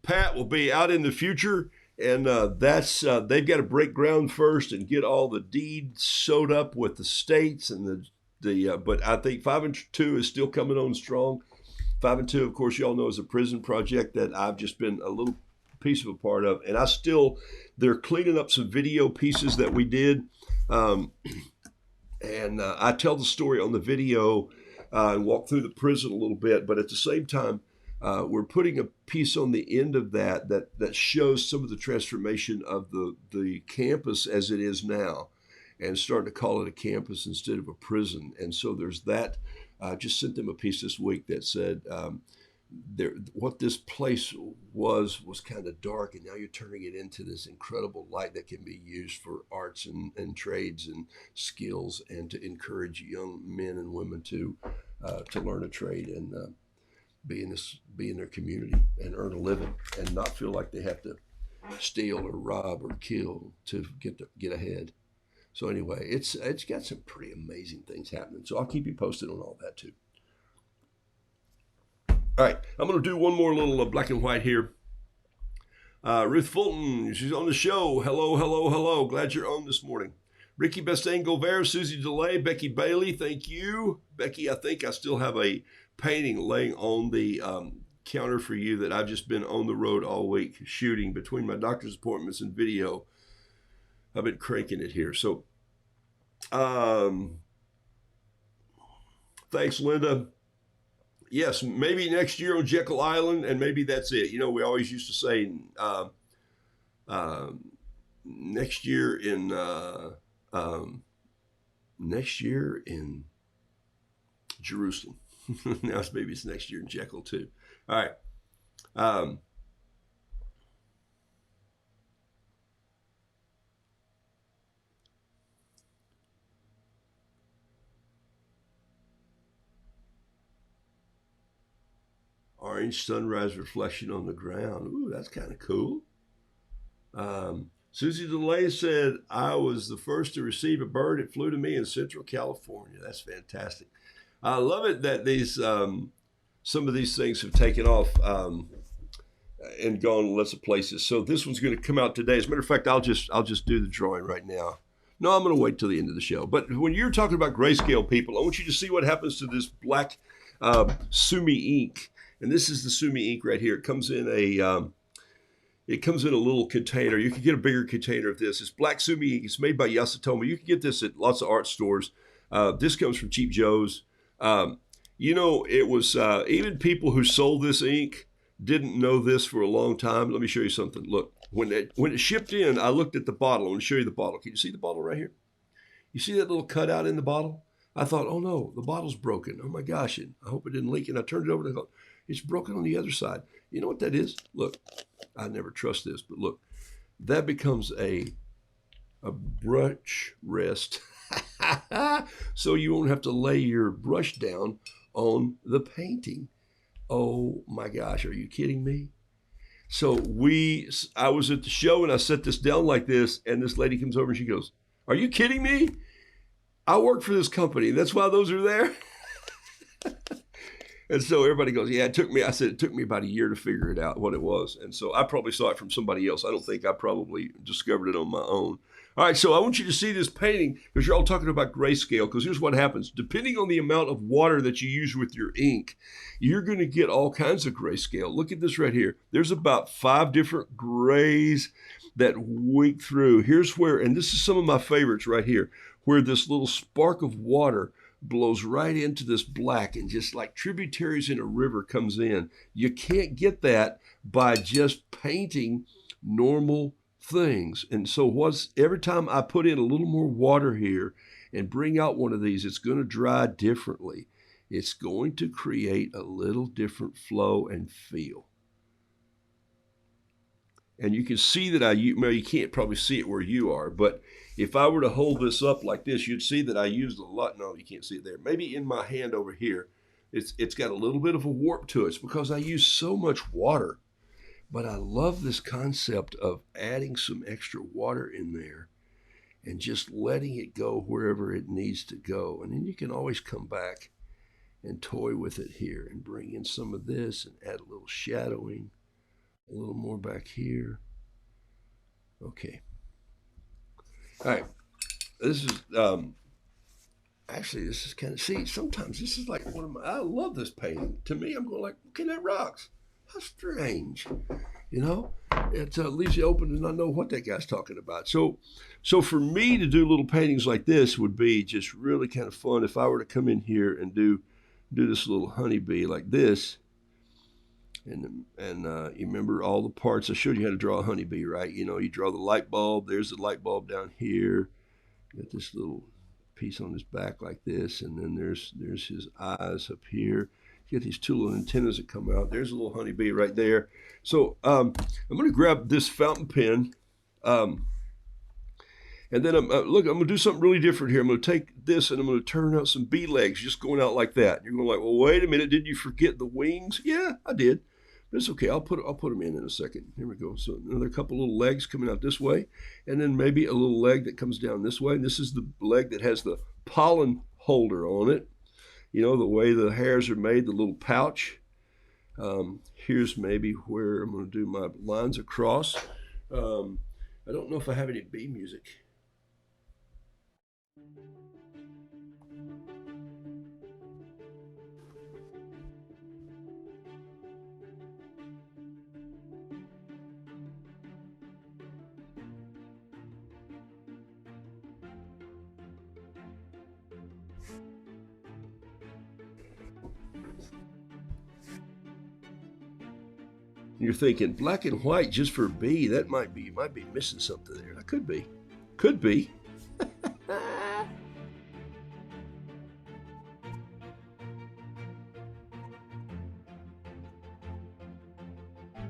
Pat, will be out in the future. And they've got to break ground first and get all the deeds sewed up with the states and but I think 5 and 2 is still coming on strong. 5 and 2, of course, y'all know, is a prison project that I've just been a little piece of a part of. And they're cleaning up some video pieces that we did. I tell the story on the video and walk through the prison a little bit, but at the same time, we're putting a piece on the end of that shows some of the transformation of the campus as it is now, and starting to call it a campus instead of a prison. And so there's that. I just sent them a piece this week that said what this place was kind of dark, and now you're turning it into this incredible light that can be used for arts and trades and skills, and to encourage young men and women to learn a trade and be in their community and earn a living and not feel like they have to steal or rob or kill to get ahead. So anyway, it's got some pretty amazing things happening. So I'll keep you posted on all that too. All right, I'm going to do one more little black and white here. Ruth Fulton, she's on the show. Hello, hello, hello. Glad you're on this morning. Ricky Bestain Gover, Susie DeLay, Becky Bailey, thank you. Becky, I think I still have a painting laying on the counter for you that I've just been on the road all week shooting between my doctor's appointments and video. I've been cranking it here. So thanks, Linda. Yes, maybe next year on Jekyll Island, and maybe that's it. You know, we always used to say next year in Jerusalem. Now maybe it's next year in Jekyll too. All right. Orange sunrise reflection on the ground. Ooh, that's kind of cool. Susie DeLay said, I was the first to receive a bird. It flew to me in Central California. That's fantastic. I love it that these some of these things have taken off and gone lots of places. So this one's going to come out today. As a matter of fact, I'll just do the drawing right now. No, I'm going to wait till the end of the show. But when you're talking about grayscale people, I want you to see what happens to this black Sumi ink. And this is the Sumi ink right here. It comes in a little container. You can get a bigger container of this. It's black Sumi ink. It's made by Yasutoma. You can get this at lots of art stores. This comes from Cheap Joe's. You know, it was even people who sold this ink didn't know this for a long time. Let me show you something. Look, when it shipped in, I looked at the bottle. I want to show you the bottle. Can you see the bottle right here? You see that little cutout in the bottle? I thought, oh no, the bottle's broken. Oh my gosh, and I hope it didn't leak. And I turned it over and I thought, it's broken on the other side. You know what that is? Look, I never trust this, but look, that becomes a a brush rest so you won't have to lay your brush down on the painting. Oh my gosh, are you kidding me? So I was at the show and I set this down like this, and this lady comes over and she goes, "Are you kidding me? I work for this company. That's why those are there." And so everybody goes, "Yeah, it took me." I said, "It took me about a year to figure it out what it was." And so I probably saw it from somebody else. I don't think I probably discovered it on my own. All right, so I want you to see this painting because you're all talking about grayscale. Because here's what happens: depending on the amount of water that you use with your ink, you're going to get all kinds of grayscale. Look at this right here. There's about 5 different grays that wink through. Here's where, and this is some of my favorites right here, where this little spark of water blows right into this black, and just like tributaries in a river comes in. You can't get that by just painting normal things. And so every time I put in a little more water here and bring out one of these, it's going to dry differently. It's going to create a little different flow and feel. And you can see that well, you can't probably see it where you are, but if I were to hold this up like this, you'd see that I used a lot. No, you can't see it there. Maybe in my hand over here, it's got a little bit of a warp to it. It's because I use so much water. But I love this concept of adding some extra water in there and just letting it go wherever it needs to go. And then you can always come back and toy with it here and bring in some of this and add a little shadowing, a little more back here. Okay. All right. This is actually, this is kind of, see, sometimes this is like I love this painting. To me, I'm going like, okay, that rocks. How strange, you know? It leaves you open to not know what that guy's talking about. So for me to do little paintings like this would be just really kind of fun if I were to come in here and do this little honeybee like this. And you remember all the parts. I showed you how to draw a honeybee, right? You know, you draw the light bulb. There's the light bulb down here. You got this little piece on his back like this, and then there's his eyes up here. You get these 2 little antennas that come out. There's a little honeybee right there. So I'm going to grab this fountain pen, and then I'm going to do something really different here. I'm going to take this and I'm going to turn out some bee legs just going out like that. You're going like, well, wait a minute. Did you forget the wings? Yeah, I did. But it's okay. I'll put them in a second. Here we go. So another couple little legs coming out this way, and then maybe a little leg that comes down this way. And this is the leg that has the pollen holder on it. You know, the way the hairs are made, the little pouch. Here's maybe where I'm going to do my lines across. I don't know if I have any bee music. You're thinking black and white just for B. That might be, you might be missing something there. That could be. Could be.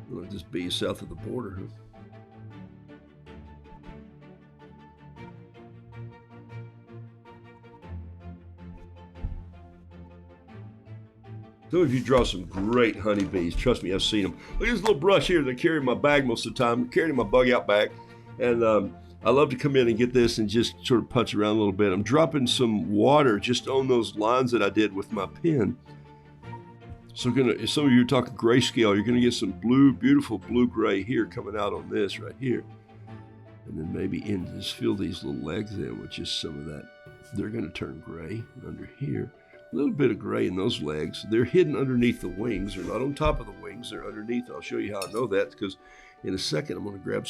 Look, this B is south of the border, huh? Some of you draw some great honeybees. Trust me, I've seen them. Look at this little brush here that I carry in my bag most of the time. I carry it in my bug out bag. And I love to come in and get this and just sort of punch around a little bit. I'm dropping some water just on those lines that I did with my pen. So some of you are talking grayscale. You're going to get some blue, beautiful blue-gray here coming out on this right here. And then maybe just fill these little legs in with just some of that. They're going to turn gray under here. A little bit of gray in those legs. They're hidden underneath the wings. They're not on top of the wings. They're underneath. I'll show you how I know that because in a second I'm going to grab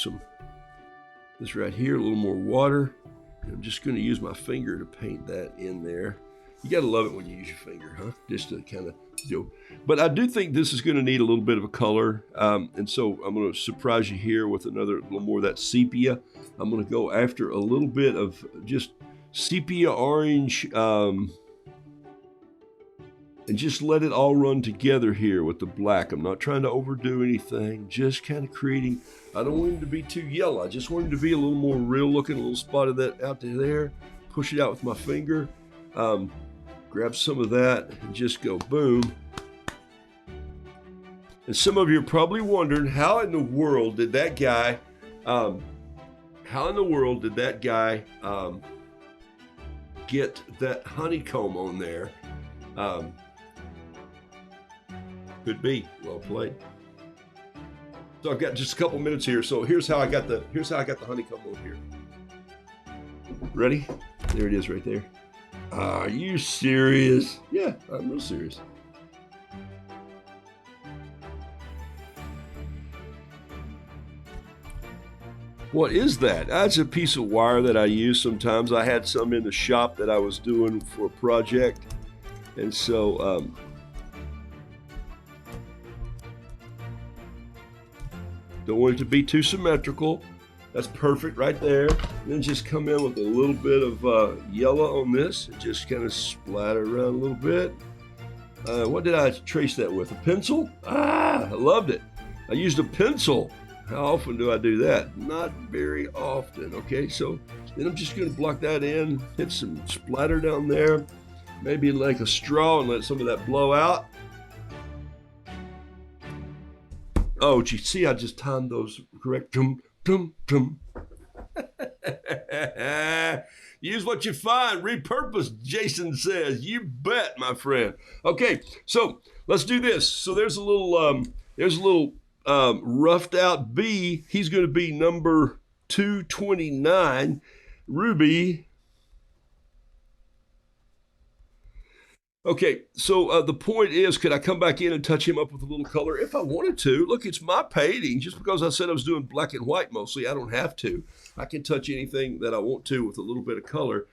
this right here, a little more water. And I'm just going to use my finger to paint that in there. You got to love it when you use your finger, huh? Just to kind of, But I do think this is going to need a little bit of a color. And so I'm going to surprise you here with a little more of that sepia. I'm going to go after a little bit of just sepia orange, and just let it all run together here with the black. I'm not trying to overdo anything, just kind of creating. I don't want him to be too yellow. I just want him to be a little more real looking, a little spot of that out there. Push it out with my finger. Grab some of that and just go boom. And some of you are probably wondering, how in the world did that guy get that honeycomb on there? Could be. Well played. So I've got just a couple minutes here. So here's how I got the honeycomb on here. Ready? There it is right there. Are you serious? Yeah, I'm real serious. What is that? That's a piece of wire that I use sometimes. I had some in the shop that I was doing for a project. And so don't want it to be too symmetrical. That's perfect right there. And then just come in with a little bit of yellow on this and just kind of splatter around a little bit. What did I trace that with? A pencil? I loved it. I used a pencil. How often do I do that? Not very often. Okay, so then I'm just going to block that in, hit some splatter down there, maybe like a straw and let some of that blow out. Oh, did you see I just timed those correct? Tum, tum, tum. Use what you find, repurpose, Jason says. You bet, my friend. Okay, so let's do this. So there's a little roughed out B. He's going to be number 229, Ruby. Okay, so the point is, could I come back in and touch him up with a little color? If I wanted to. Look, it's my painting. Just because I said I was doing black and white mostly, I don't have to. I can touch anything that I want to with a little bit of color.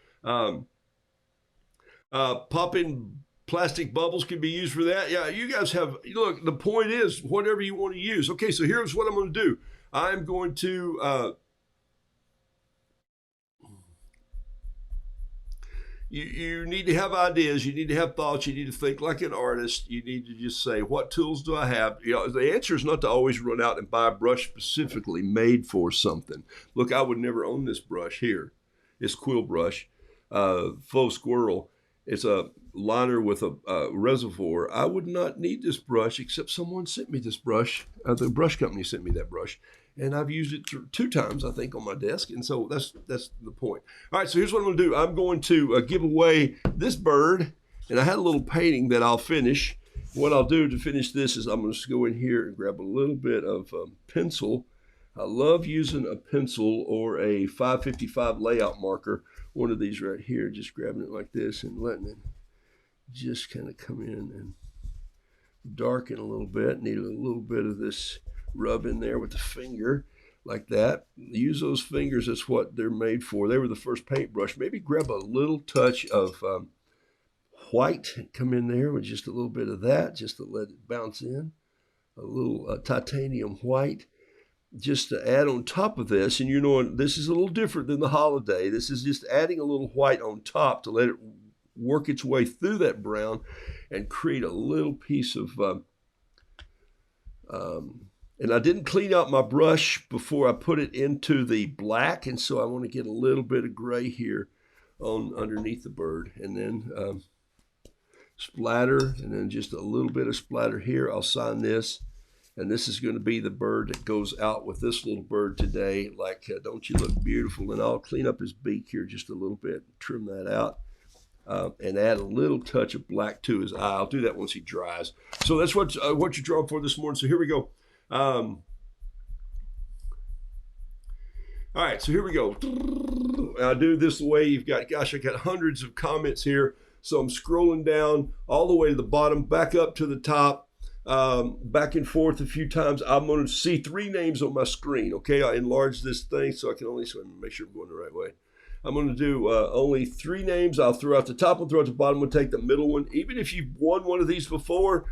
Popping plastic bubbles can be used for that. Yeah, you guys have, look, the point is, whatever you want to use. Okay, so here's what I'm going to do. I'm going to, you need to have ideas. You need to have thoughts. You need to think like an artist. You need to just say, what tools do I have? You know, the answer is not to always run out and buy a brush specifically made for something. Look, I would never own this brush here. It's Quill Brush, Faux Squirrel. It's a liner with a reservoir. I would not need this brush, except someone sent me this brush. The brush company sent me that brush, and I've used it 2 times, I think, on my desk. And so that's the point. All right, so here's what I'm going to do. I'm going to give away this bird, and I had a little painting that I'll finish. What I'll do to finish this is I'm going to go in here and grab a little bit of pencil. I love using a pencil or a 555 layout marker. One of these right here, just grabbing it like this and letting it just kind of come in and darken a little bit. Need a little bit of this rub in there with the finger like that. Use those fingers. That's what they're made for. They were the first paintbrush. Maybe grab a little touch of white, come in there with just a little bit of that, just to let it bounce in. A little titanium white, just to add on top of this. And you know, this is a little different than the holiday. This is just adding a little white on top to let it work its way through that brown and create a little piece of, and I didn't clean out my brush before I put it into the black. And so I want to get a little bit of gray here on underneath the bird, and then splatter, and then just a little bit of splatter here. I'll sign this. And this is going to be the bird that goes out with this little bird today. Like, don't you look beautiful? And I'll clean up his beak here just a little bit, trim that out, and add a little touch of black to his eye. I'll do that once he dries. So that's what you're drawing for this morning. So here we go. All right, so here we go. I do this the way you've got, gosh, I got hundreds of comments here. So I'm scrolling down all the way to the bottom, back up to the top. Back and forth a few times. I'm going to see 3 names on my screen. Okay, I enlarge this thing so I can only make sure I'm going the right way. I'm going to do only 3 names. I'll throw out the top one, throw out the bottom one, take the middle one. Even if you've won one of these before,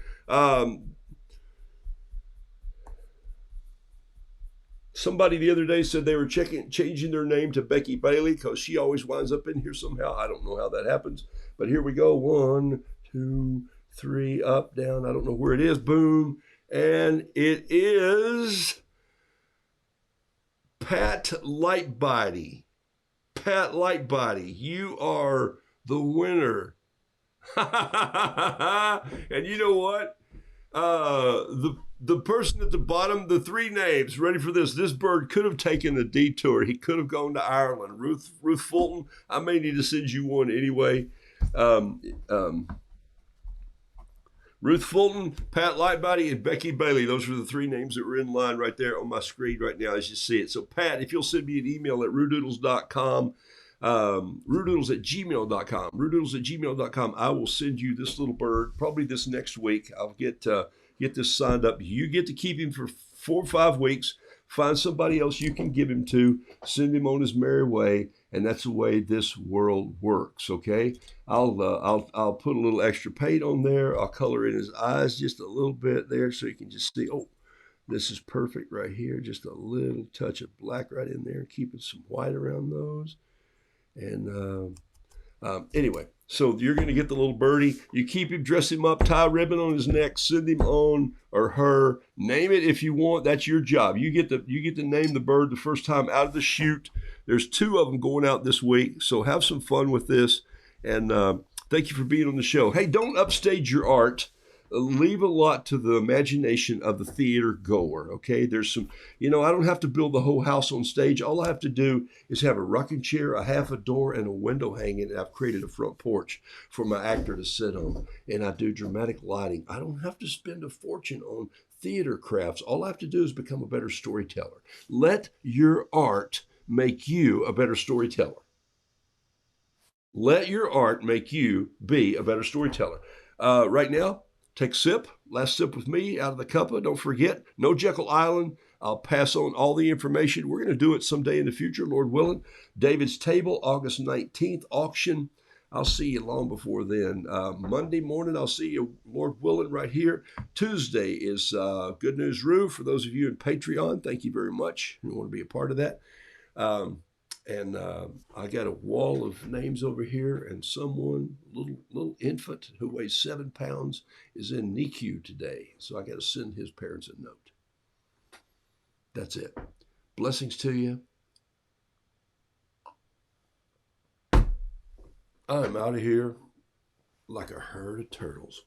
somebody the other day said they were changing their name to Becky Bailey because she always winds up in here somehow. I don't know how that happens, but here we go. 1, 2, 3 up, down. I don't know where it is. Boom. And it is Pat Lightbody. Pat Lightbody, you are the winner. And you know what? The person at the bottom, the 3 names, ready for this. This bird could have taken a detour. He could have gone to Ireland. Ruth Fulton, I may need to send you one anyway. Ruth Fulton, Pat Lightbody, and Becky Bailey. Those are the 3 names that were in line right there on my screen right now as you see it. So, Pat, if you'll send me an email at roodoodles.com, roodoodles@gmail.com, roodoodles@gmail.com, I will send you this little bird probably this next week. I'll get this signed up. You get to keep him for 4 or 5 weeks. Find somebody else you can give him to. Send him on his merry way. And that's the way this world works, okay? I'll put a little extra paint on there. I'll color in his eyes just a little bit there so you can just see, oh, this is perfect right here. Just a little touch of black right in there, keeping some white around those. And anyway, so you're going to get the little birdie. You keep him, dress him up, tie a ribbon on his neck, send him on or her. Name it if you want. That's your job. You get to name the bird the first time out of the chute. There's 2 of them going out this week, so have some fun with this. And thank you for being on the show. Hey, don't upstage your art. Leave a lot to the imagination of the theater goer, okay? There's some, I don't have to build the whole house on stage. All I have to do is have a rocking chair, a half a door, and a window hanging, and I've created a front porch for my actor to sit on. And I do dramatic lighting. I don't have to spend a fortune on theater crafts. All I have to do is become a better storyteller. Let your art make you a better storyteller. Let your art make you be a better storyteller. Right now, take a sip. Last sip with me out of the cuppa. Don't forget, no Jekyll Island. I'll pass on all the information. We're going to do it someday in the future, Lord willing. David's Table, August 19th, auction. I'll see you long before then. Monday morning, I'll see you, Lord willing, right here. Tuesday is Good News Roo. For those of you in Patreon, thank you very much. You want to be a part of that. I got a wall of names over here, and someone, little infant who weighs 7 pounds, is in NICU today. So I got to send his parents a note. That's it. Blessings to you. I'm out of here like a herd of turtles.